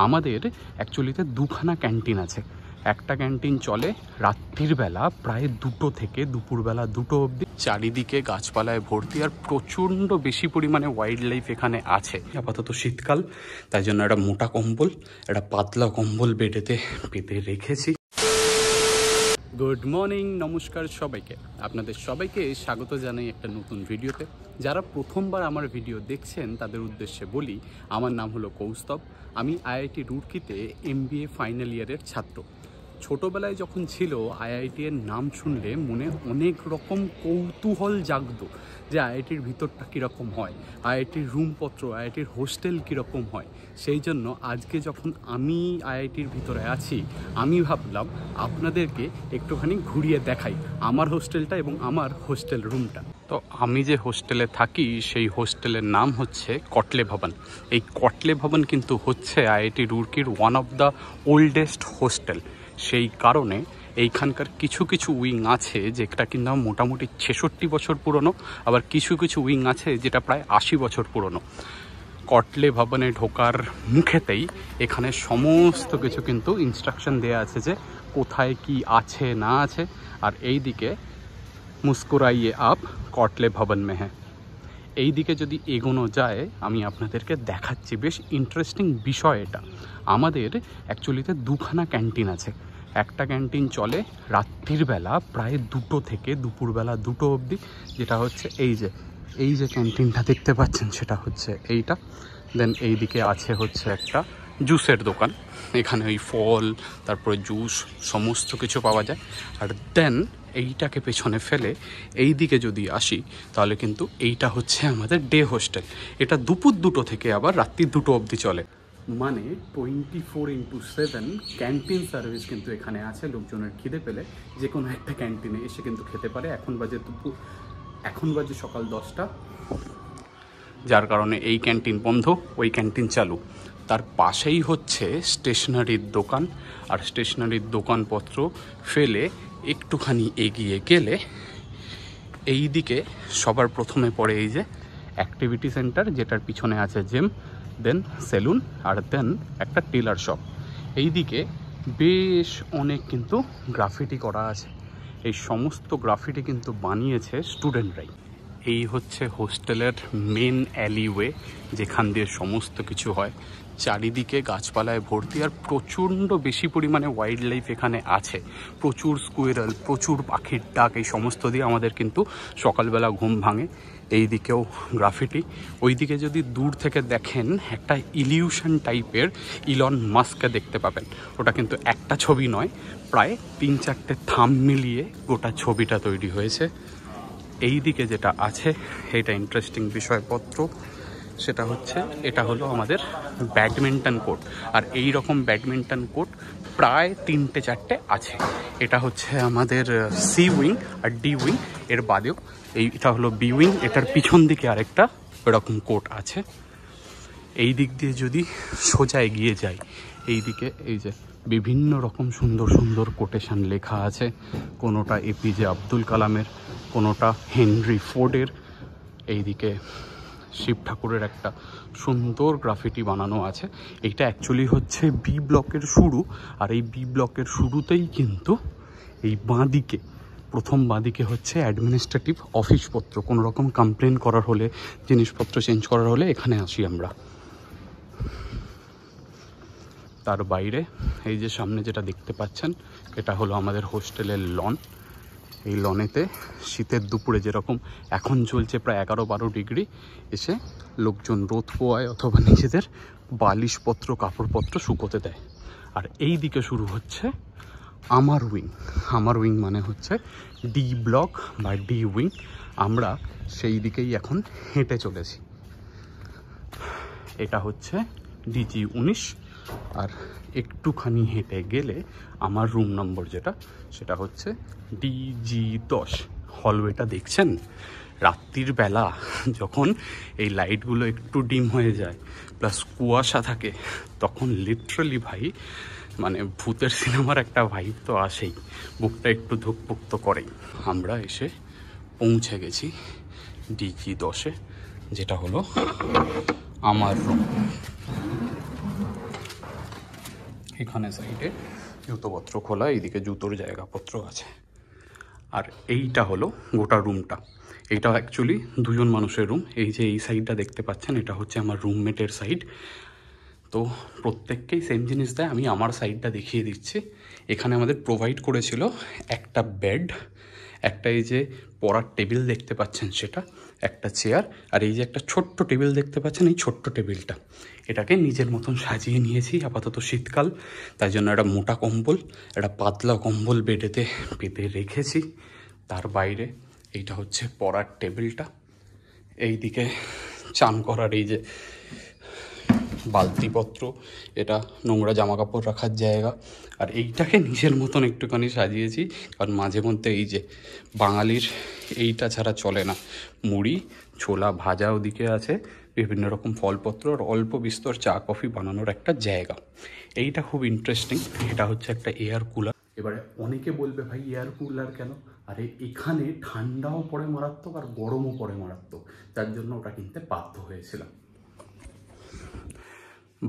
আমাদের অ্যাকচুয়ালিতে দুখানা ক্যান্টিন আছে। একটা ক্যান্টিন চলে রাত্রির বেলা প্রায় 2টো থেকে দুপুরবেলা 2টো অবধি। চারিদিকে গাছপালায় ভর্তি আর প্রচণ্ড বেশি পরিমাণে ওয়াইল্ড লাইফ এখানে আছে। আপাতত শীতকাল, তাই জন্য একটা মোটা কম্বল, একটা পাতলা কম্বল বেডেতে পেতে রেখেছি। গুড মর্নিং, নমস্কার সবাইকে। আপনাদের সবাইকে স্বাগত জানাই একটা নতুন ভিডিওতে। যারা প্রথমবার আমার ভিডিও দেখছেন তাদের উদ্দেশ্যে বলি, আমার নাম হলো কৌস্তব। আমি আইআইটি রুড়কিতে MBA ফাইনাল ইয়ারের ছাত্র। ছোটোবেলায় যখন ছিল আইআইটি এর নাম শুনলে মনে অনেক রকম কৌতূহল জাগতো যে আইআইটির ভিতরটা কীরকম হয়, আইআইটির রুমপত্র, আইআইটির হোস্টেল কীরকম হয়। সেই জন্য আজকে যখন আমি আইআইটির ভিতরে আছি, আমি ভাবলাম আপনাদেরকে একটুখানি ঘুরিয়ে দেখাই আমার হোস্টেলটা এবং আমার হোস্টেল রুমটা। তো আমি যে হোস্টেলে থাকি সেই হোস্টেলের নাম হচ্ছে কটলে ভবন। এই কটলে ভবন কিন্তু হচ্ছে আইআইটি রুড়কির one of the oldest hostel. সেই কারণে এইখানকার কিছু কিছু উইং আছে যেটা কিন্তু মোটামুটি 66 বছর পুরনো, আবার কিছু কিছু উইং আছে যেটা প্রায় 80 বছর পুরনো। কটলে ভবনে ঢোকার মুখেতেই এখানে সমস্ত কিছু কিন্তু ইনস্ট্রাকশন দেওয়া আছে যে কোথায় কি আছে না আছে। আর এই দিকে মুস্কুরাইয়ে আপ কটলে ভবন মে হ্যাঁ। এই দিকে যদি এগোনো যায় আমি আপনাদেরকে দেখাচ্ছি, বেশ ইন্টারেস্টিং বিষয় এটা। আমাদের অ্যাকচুয়ালিতে দুখানা ক্যান্টিন আছে। একটা ক্যান্টিন চলে রাত্রির বেলা প্রায় 2টো থেকে দুপুরবেলা 2টো অবধি, যেটা হচ্ছে এই যে ক্যান্টিনটা দেখতে পাচ্ছেন সেটা হচ্ছে এইটা। দেন এই দিকে আছে হচ্ছে একটা জুসের দোকান, এখানে ওই ফল তারপরে জুস সমস্ত কিছু পাওয়া যায়। আর দেন এইটাকে পেছনে ফেলে এই দিকে যদি আসি তাহলে কিন্তু এইটা হচ্ছে আমাদের ডে হোস্টেল। এটা দুপুর 2টো থেকে আবার রাত্রি 2টো অবধি চলে, মানে 24x7 ক্যান্টিন সার্ভিস কিন্তু এখানে আছে। লোকজনের খিদে পেলে যে কোনো একটা ক্যান্টিনে এসে কিন্তু খেতে পারে। এখন বাজে সকাল 10টা, যার কারণে এই ক্যান্টিন বন্ধ, ওই ক্যান্টিন চালু। তার পাশেই হচ্ছে স্টেশনারির দোকান, আর স্টেশনারির দোকানপত্র ফেলে একটুখানি এগিয়ে গেলে এই দিকে সবার প্রথমে পড়ে এই যে অ্যাক্টিভিটি সেন্টার, যেটার পিছনে আছে জিম, দেন সেলুন, আর দেন একটা টেলার শপ। এই দিকে বেশ অনেক কিন্তু গ্রাফিটি করা আছে। এই সমস্ত গ্রাফিটি কিন্তু বানিয়েছে স্টুডেন্টরাই। এই হচ্ছে হোস্টেলের মেন অ্যালিওয়ে, যেখান দিয়ে সমস্ত কিছু হয়। চারিদিকে গাছপালায় ভর্তি আর প্রচণ্ড বেশি পরিমাণে ওয়াইল্ড লাইফ এখানে আছে। প্রচুর স্কুইরাল, প্রচুর পাখির ডাক, এই সমস্ত দিয়ে আমাদের কিন্তু সকালবেলা ঘুম ভাঙে। এই দিকেও গ্রাফিটি। ওই দিকে যদি দূর থেকে দেখেন একটা ইলিউশন টাইপের ইলন মাস্ককে দেখতে পাবেন। ওটা কিন্তু একটা ছবি নয়, প্রায় 3-4টে থাম মিলিয়ে গোটা ছবিটা তৈরি হয়েছে। এই দিকে যেটা আছে এটা ইন্টারেস্টিং বিষয়পত্র, সেটা হচ্ছে এটা হলো আমাদের ব্যাডমিন্টন কোর্ট। আর এই রকম ব্যাডমিন্টন কোর্ট প্রায় 3-4টে আছে। এটা হচ্ছে আমাদের সি উইং আর ডি উইং, এর বাদেও এটা হলো বি উইং। এটার পিছন দিকে আরেকটা এরকম কোর্ট আছে। এই দিক দিয়ে যদি সোজা এগিয়ে যাই, এই দিকে এই যে বিভিন্ন রকম সুন্দর সুন্দর কোটেশন লেখা আছে। কোনোটা APJ আব্দুল কালামের, কোনোটা হেনরি ফোর্ডের। এইদিকে শিব ঠাকুরের একটা সুন্দর গ্রাফিটি বানানো আছে। এইটা অ্যাকচুয়ালি হচ্ছে বি ব্লকের শুরু, আর এই বি ব্লকের শুরুতেই কিন্তু এই বাঁদিকে প্রথম বাঁদিকে হচ্ছে অ্যাডমিনিস্ট্রেটিভ অফিসপত্র। কোনো রকম কমপ্লেন করার হলে, জিনিসপত্র চেঞ্জ করার হলে এখানে আসি আমরা। তার বাইরে এই যে সামনে যেটা দেখতে পাচ্ছেন এটা হলো আমাদের হোস্টেলের লন। এই লনেতে শীতের দুপুরে যেরকম এখন চলছে প্রায় 11-12 ডিগ্রি, এসে লোকজন রোদ পোয়ায় অথবা নিজেদের বালিশপত্র কাপড়পত্র শুকোতে দেয়। আর এই দিকে শুরু হচ্ছে আমার উইং। আমার উইং মানে হচ্ছে ডি ব্লক বা ডি উইং। আমরা সেই দিকেই এখন হেঁটে চলেছি। এটা হচ্ছে DG-19, আর একটুখানি হেঁটে গেলে আমার রুম নম্বর যেটা, সেটা হচ্ছে DG-10। হলওয়েটা দেখছেন? রাত্রির বেলা যখন এই লাইটগুলো একটু ডিম হয়ে যায় প্লাস কুয়াশা থাকে, তখন লিটারালি ভাই মানে ভূতের সিনেমার একটা ভাইব তো আসেই, বুকটা একটু ধুকপুক তো করেই। আমরা এসে পৌঁছে গেছি DG-10-এ, যেটা হলো আমার রুম। এখানে সাইডে জুতোপত্র খোলা, এইদিকে জুতোর জায়গাপত্র আছে। আর এইটা হলো গোটা রুমটা। এইটা অ্যাকচুয়ালি দুজন মানুষের রুম। এই যে এই সাইডটা দেখতে পাচ্ছেন, এটা হচ্ছে আমার রুমমেটের সাইড। তো প্রত্যেককেই সেম জিনিস দেয়, আমি আমার সাইডটা দেখিয়ে দিচ্ছি। এখানে আমাদের প্রোভাইড করেছিল একটা বেড, একটা এই যে পড়ার টেবিল দেখতে পাচ্ছেন সেটা, একটা চেয়ার, আর এই যে একটা ছোট্ট টেবিল দেখতে পাচ্ছেন, এই ছোট্ট টেবিলটা এটাকে নিজের মতন সাজিয়ে নিয়েছি। আপাতত শীতকাল, তাই জন্য একটা মোটা কম্বল, একটা পাতলা কম্বল বেডেতে পেতে রেখেছি। তার বাইরে এইটা হচ্ছে পড়ার টেবিলটা, এইদিকে চান করার এই যে বালতিপত্র, এটা নোংরা জামা কাপড় রাখার জায়গা। আর এইটাকে নিজের মতন একটুখানি সাজিয়েছি, কারণ মাঝে মধ্যে এই যে বাঙালির এইটা ছাড়া চলে না, মুড়ি ছোলা ভাজা ওদিকে আছে, বিভিন্ন রকম ফলপত্র আর অল্প বিস্তর চা কফি বানানোর একটা জায়গা। এইটা খুব ইন্টারেস্টিং। এটা হচ্ছে একটা এয়ার কুলার। এবারে অনেকে বলবে ভাই এয়ার কুলার কেন? আরে এখানে ঠান্ডাও পড়ে মারাত্মক আর গরমও পড়ে মারাত্মক, তার জন্য ওটা কিনতে বাধ্য হয়েছিলাম।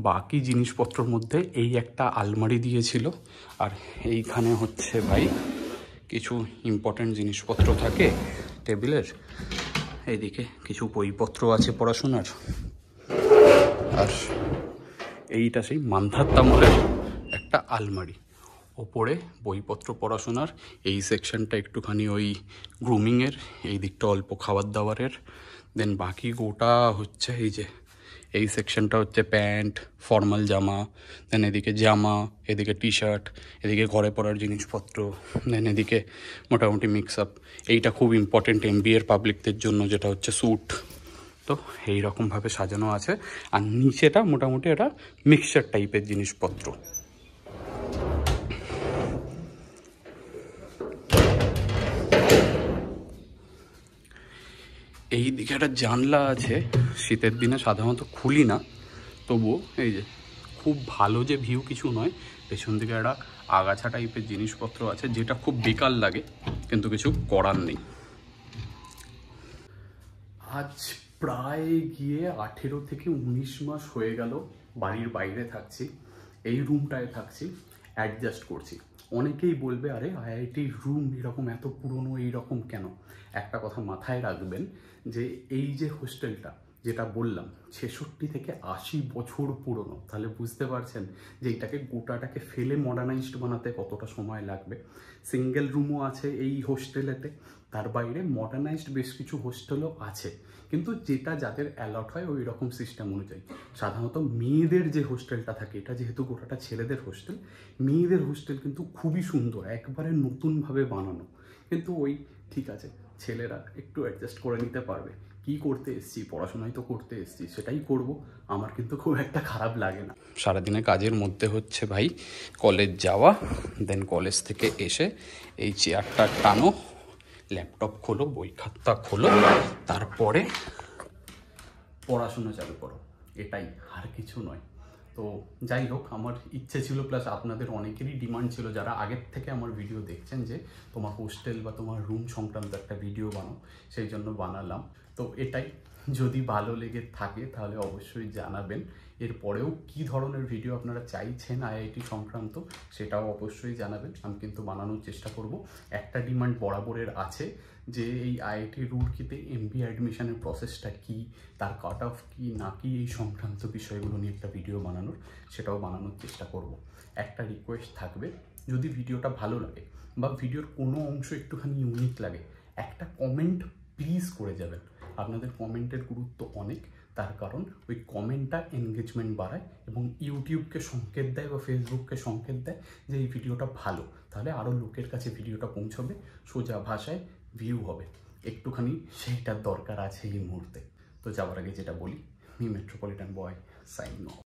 বাকি জিনিসপত্রের মধ্যে এই একটা আলমারি দিয়েছিল, আর এইখানে হচ্ছে ভাই কিছু ইম্পর্ট্যান্ট জিনিসপত্র থাকে টেবিলের। এইদিকে কিছু বইপত্র আছে পড়াশোনার, আর এইটা সেই মান্ধার তামলের একটা আলমারি। ওপরে বইপত্র পড়াশোনার, এই সেকশনটা একটুখানি ওই গ্রুমিংয়ের, এই দিকটা অল্প খাবার দাবারের, দেন বাকি গোটা হচ্ছে এই যে এই সেকশনটা হচ্ছে প্যান্ট ফর্মাল জামা, দেন এদিকে জামা, এদিকে টি শার্ট, এদিকে ঘরে পড়ার জিনিসপত্র, দেন এদিকে মোটামুটি মিক্স আপ। এইটা খুব ইম্পর্টেন্ট MBA পাবলিকদের জন্য, যেটা হচ্ছে স্যুট। তো এইরকমভাবে সাজানো আছে। আর নিচেটা মোটামুটি এটা মিক্সচার টাইপের জিনিসপত্র। এই দিকে একটা জানলা আছে, শীতের দিনে সাধারণত খুলি না, তবুও এই যে খুব ভালো যে ভিউ কিছু নয়, পেছন দিকে একটা আগাছা টাইপের জিনিসপত্র আছে, যেটা খুব বেকার লাগে, কিন্তু কিছু করার নেই। আজ প্রায় গিয়ে 18 থেকে 19 মাস হয়ে গেল বাড়ির বাইরে থাকছি, এই রুমটায় থাকছি, অ্যাডজাস্ট করছি। অনেকেই বলবে আরে IIT রুম এরকম এত পুরনো, এইরকম কেন? একটা কথা মাথায় রাখবেন যে এই যে হোস্টেলটা যেটা বললাম 66 থেকে 80 বছর পুরনো, তাহলে বুঝতে পারছেন যে এইটাকে গোটাটাকে ফেলে মডার্নাইজড বানাতে কতটা সময় লাগবে। সিঙ্গেল রুমও আছে এই হোস্টেলেতে, তার বাইরে মডার্নাইজড বেশ কিছু হোস্টেলও আছে, কিন্তু যেটা যাদের অ্যালট হয় ওই রকম সিস্টেম অনুযায়ী। সাধারণত মেয়েদের যে হোস্টেলটা থাকে, এটা যেহেতু গোটাটা ছেলেদের হোস্টেল, মেয়েদের হোস্টেল কিন্তু খুবই সুন্দর, একবারে নতুনভাবে বানানো। কিন্তু ওই ঠিক আছে, ছেলেরা একটু অ্যাডজাস্ট করে নিতে পারবে। কি করতে এসছি, পড়াশোনাই তো করতে এসছি, সেটাই করব, আমার কিন্তু খুব একটা খারাপ লাগে না। সারাদিনে কাজের মধ্যে হচ্ছে ভাই কলেজ যাওয়া, দেন কলেজ থেকে এসে এই চেয়ারটা টানো, ল্যাপটপ খোলো, বই খাতা খোলো, তারপরে পড়াশোনা চালু করো, এটাই, আর কিছু নয়। তো যাই হোক, আমার ইচ্ছে ছিল, প্লাস আপনাদের অনেকেরই ডিমান্ড ছিল যারা আগের থেকে আমার ভিডিও দেখছেন, যে তোমার হোস্টেল বা তোমার রুম সংক্রান্ত একটা ভিডিও বানাও, সেই জন্য বানালাম। তো এটাই, যদি ভালো লেগে থাকে তাহলে অবশ্যই জানাবেন। এরপরেও কি ধরনের ভিডিও আপনারা চাইছেন IIT সংক্রান্ত, সেটাও অবশ্যই জানাবেন, আমি কিন্তু বানানোর চেষ্টা করব। একটা ডিমান্ড বরাবরের আছে যে এই IIT রুড়কিতে MBA অ্যাডমিশনের প্রসেসটা কি, তার কাট অফ কি না কি, এই সংক্রান্ত বিষয়গুলো নিয়ে একটা ভিডিও বানানোর, সেটাও বানানোর চেষ্টা করব। একটা রিকোয়েস্ট থাকবে, যদি ভিডিওটা ভালো লাগে বা ভিডিওর কোনো অংশ একটুখানি ইউনিক লাগে, একটা কমেন্ট প্লিজ করে যাবেন। আপনাদের কমেন্টের গুরুত্ব অনেক, তার কারণ ওই কমেন্টটা এনগেজমেন্ট বাড়ায় এবং ইউটিউবকে সংকেত দেয় বা ফেসবুককে সংকেত দেয় যে এই ভিডিওটা ভালো, তাহলে আরও লোকের কাছে ভিডিওটা পৌঁছবে, সোজা ভাষায় ভিউ হবে। একটুখানি সেইটার দরকার আছে এই মুহূর্তে। তো যাওয়ার আগে যেটা বলি, me metropolitan boy sign of.